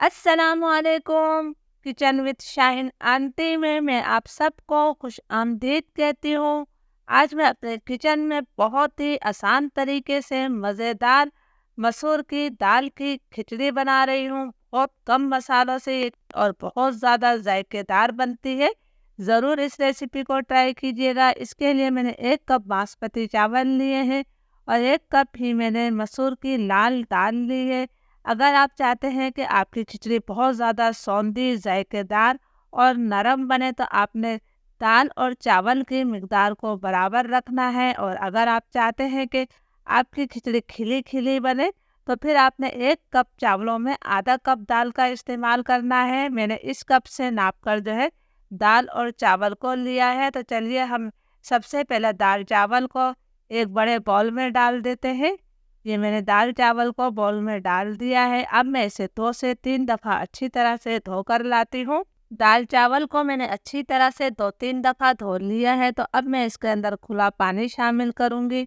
अस्सलामुअलैकुम। Kitchen with Shaheen aunty में मैं आप सबको खुश आमदीद कहती हूँ। आज मैं अपने किचन में बहुत ही आसान तरीके से मज़ेदार मसूर की दाल की खिचड़ी बना रही हूँ। बहुत कम मसालों से और बहुत ज़्यादा जायकेदार बनती है। ज़रूर इस रेसिपी को ट्राई कीजिएगा। इसके लिए मैंने 1 कप बासमती चावल लिए हैं और 1 कप ही मैंने मसूर की लाल दाल ली है। अगर आप चाहते हैं कि आपकी खिचड़ी बहुत ज़्यादा सौंधी, जायकेदार और नरम बने तो आपने दाल और चावल की मिकदार को बराबर रखना है। और अगर आप चाहते हैं कि आपकी खिचड़ी खिली-खिली बने तो फिर आपने 1 कप चावलों में आधा कप दाल का इस्तेमाल करना है। मैंने इस कप से नाप कर जो है दाल और चावल को लिया है। तो चलिए हम सबसे पहले दाल चावल को एक बड़े बाउल में डाल देते हैं। ये मैंने दाल चावल को बाउल में डाल दिया है। अब मैं इसे 2 से 3 दफ़ा अच्छी तरह से धोकर लाती हूँ। दाल चावल को मैंने अच्छी तरह से 2-3 दफ़ा धो लिया है। तो अब मैं इसके अंदर खुला पानी शामिल करूँगी।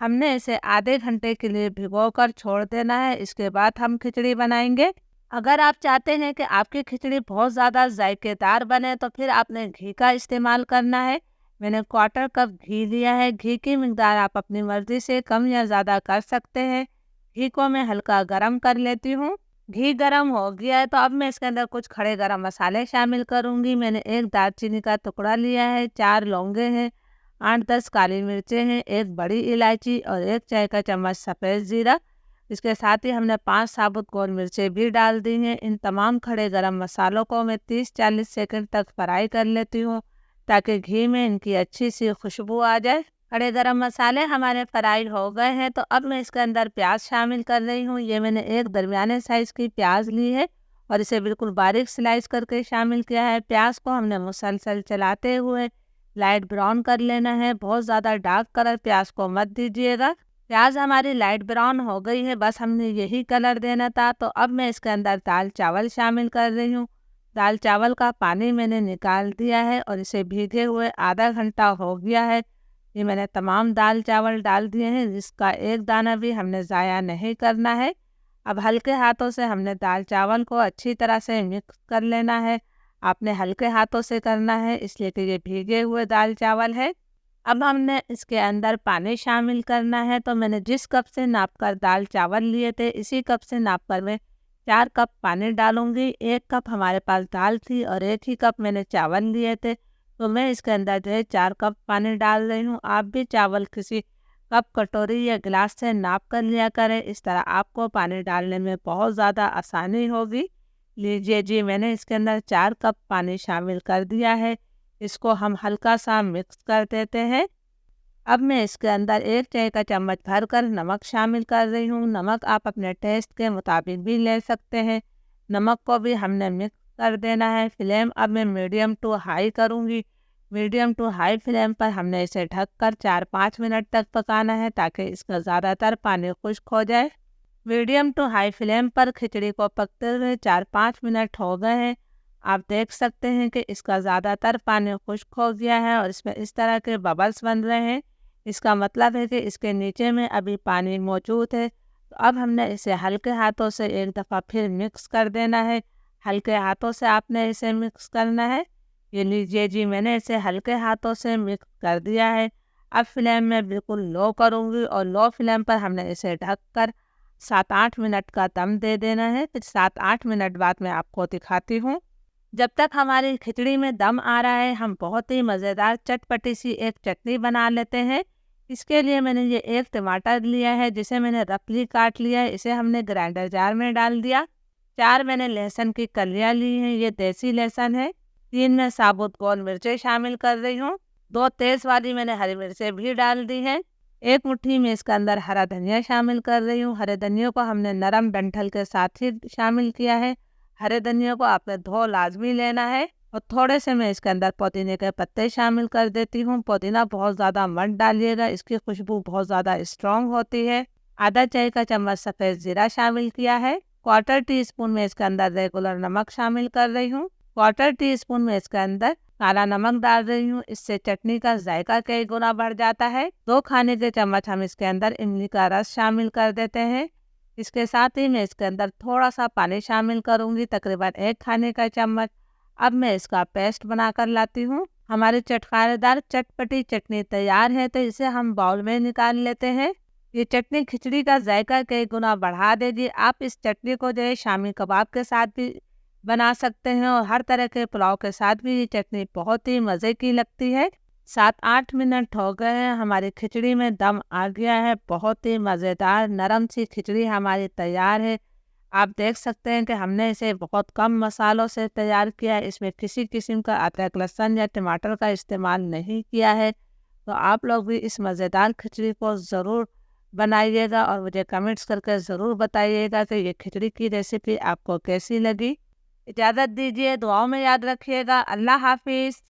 हमने इसे आधे घंटे के लिए भिगोकर छोड़ देना है। इसके बाद हम खिचड़ी बनाएंगे। अगर आप चाहते हैं कि आपकी खिचड़ी बहुत ज़्यादा जायकेदार बने तो फिर आपने घी का इस्तेमाल करना है। मैंने क्वार्टर कप घी लिया है। घी की मिकदार आप अपनी मर्ज़ी से कम या ज़्यादा कर सकते हैं। घी को मैं हल्का गरम कर लेती हूँ। घी गरम हो गया है तो अब मैं इसके अंदर कुछ खड़े गरम मसाले शामिल करूँगी। मैंने 1 दालचीनी का टुकड़ा लिया है, 4 लौंगे हैं, 8-10 काली मिर्चें हैं, 1 बड़ी इलायची और 1 चाय का चम्मच सफ़ेद ज़ीरा। इसके साथ ही हमने 5 साबुत गोल मिर्चें भी डाल दी हैं। इन तमाम खड़े गरम मसालों को मैं 30-40 सेकंड तक फ्राई कर लेती हूँ ताकि घी में इनकी अच्छी सी खुशबू आ जाए। खड़े गरम मसाले हमारे फ्राई हो गए हैं तो अब मैं इसके अंदर प्याज शामिल कर रही हूँ। ये मैंने एक दरमियाने साइज़ की प्याज ली है और इसे बिल्कुल बारीक स्लाइस करके शामिल किया है। प्याज को हमने मुसलसल चलाते हुए लाइट ब्राउन कर लेना है। बहुत ज़्यादा डार्क कलर प्याज को मत दीजिएगा। प्याज हमारी लाइट ब्राउन हो गई है, बस हमने यही कलर देना था। तो अब मैं इसके अंदर दाल चावल शामिल कर रही हूँ। दाल चावल का पानी मैंने निकाल दिया है और इसे भीगे हुए आधा घंटा हो गया है। ये मैंने तमाम दाल चावल डाल दिए हैं, जिसका एक दाना भी हमने ज़ाया नहीं करना है। अब हल्के हाथों से हमने दाल चावल को अच्छी तरह से मिक्स कर लेना है। आपने हल्के हाथों से करना है इसलिए कि ये भीगे हुए दाल चावल है। अब हमने इसके अंदर पानी शामिल करना है। तो मैंने जिस कप से नापकर दाल चावल लिए थे इसी कप से नापकर मैं 4 कप पानी डालूंगी। 1 कप हमारे पास दाल थी और 1 ही कप मैंने चावल लिए थे। तो मैं इसके अंदर जो है 4 कप पानी डाल रही हूँ। आप भी चावल किसी कप, कटोरी या गिलास से नाप कर लिया करें। इस तरह आपको पानी डालने में बहुत ज़्यादा आसानी होगी। लीजिए जी, मैंने इसके अंदर 4 कप पानी शामिल कर दिया है। इसको हम हल्का सा मिक्स कर देते हैं। अब मैं इसके अंदर 1 चाय का चम्मच भरकर नमक शामिल कर रही हूँ। नमक आप अपने टेस्ट के मुताबिक भी ले सकते हैं। नमक को भी हमने मिक्स कर देना है। फ्लेम अब मैं मीडियम टू हाई करूँगी। मीडियम टू हाई फ्लेम पर हमने इसे ढककर 4-5 मिनट तक पकाना है ताकि इसका ज़्यादातर पानी खुश्क हो जाए। मीडियम टू हाई फ्लेम पर खिचड़ी को पकते हुए 4-5 मिनट हो गए हैं। आप देख सकते हैं कि इसका ज़्यादातर पानी खुश्क हो गया है और इसमें इस तरह के बबल्स बन रहे हैं। इसका मतलब है कि इसके नीचे में अभी पानी मौजूद है। तो अब हमने इसे हल्के हाथों से एक दफ़ा फिर मिक्स कर देना है। हल्के हाथों से आपने इसे मिक्स करना है। ये लीजिए जी, मैंने इसे हल्के हाथों से मिक्स कर दिया है। अब फ्लेम में बिल्कुल लो करूँगी और लो फ्लेम पर हमने इसे ढककर 7-8 मिनट का दम दे देना है। फिर 7-8 मिनट बाद मैं आपको दिखाती हूँ। जब तक हमारी खिचड़ी में दम आ रहा है हम बहुत ही मज़ेदार चटपटी सी एक चटनी बना लेते हैं। इसके लिए मैंने ये 1 टमाटर लिया है जिसे मैंने रफली काट लिया है। इसे हमने ग्राइंडर जार में डाल दिया। 4 मैंने लहसुन की कलियाँ ली हैं, ये देसी लहसुन है। 3 मैं साबुत गोल मिर्चें शामिल कर रही हूँ। 2 तेज़ वाली मैंने हरी मिर्चें भी डाल दी हैं। 1 मुट्ठी में इसके अंदर हरा धनिया शामिल कर रही हूँ। हरे धनिया को हमने नरम डंठल के साथ ही शामिल किया है। हरे धनिया को आपने धो लाजमी लेना है। और थोड़े से मैं इसके अंदर पुदीने के पत्ते शामिल कर देती हूँ। पुदीना बहुत ज़्यादा मत डालिएगा, इसकी खुशबू बहुत ज़्यादा स्ट्रॉन्ग होती है। आधा चाय का चम्मच सफ़ेद ज़ीरा शामिल किया है। 1/4 टीस्पून में इसके अंदर रेगुलर नमक शामिल कर रही हूँ। 1/4 टीस्पून में इसके अंदर काला नमक डाल रही हूँ। इससे चटनी का जायका कई गुना बढ़ जाता है। 2 खाने के चम्मच हम इसके अंदर इमली का रस शामिल कर देते हैं। इसके साथ ही मैं इसके अंदर थोड़ा-सा पानी शामिल करूँगी, तकरीबन 1 खाने का चम्मच। अब मैं इसका पेस्ट बनाकर लाती हूँ। हमारी चटखानेदार चटपटी चटनी तैयार है, तो इसे हम बाउल में निकाल लेते हैं। ये चटनी खिचड़ी का जायका कई गुना बढ़ा देगी। आप इस चटनी को जो है शामी कबाब के साथ भी बना सकते हैं और हर तरह के पुलाव के साथ भी ये चटनी बहुत ही मज़े की लगती है। 7-8 मिनट हो गए हैं, हमारी खिचड़ी में दम आ गया है। बहुत ही मज़ेदार नरम सी खिचड़ी हमारी तैयार है। आप देख सकते हैं कि हमने इसे बहुत कम मसालों से तैयार किया है। इसमें किसी किस्म का अदरक, लहसुन या टमाटर का इस्तेमाल नहीं किया है। तो आप लोग भी इस मज़ेदार खिचड़ी को ज़रूर बनाइएगा और मुझे कमेंट्स करके ज़रूर बताइएगा कि ये खिचड़ी की रेसिपी आपको कैसी लगी। इजाज़त दीजिए, दुआओं में याद रखिएगा। अल्लाह हाफ़िज़।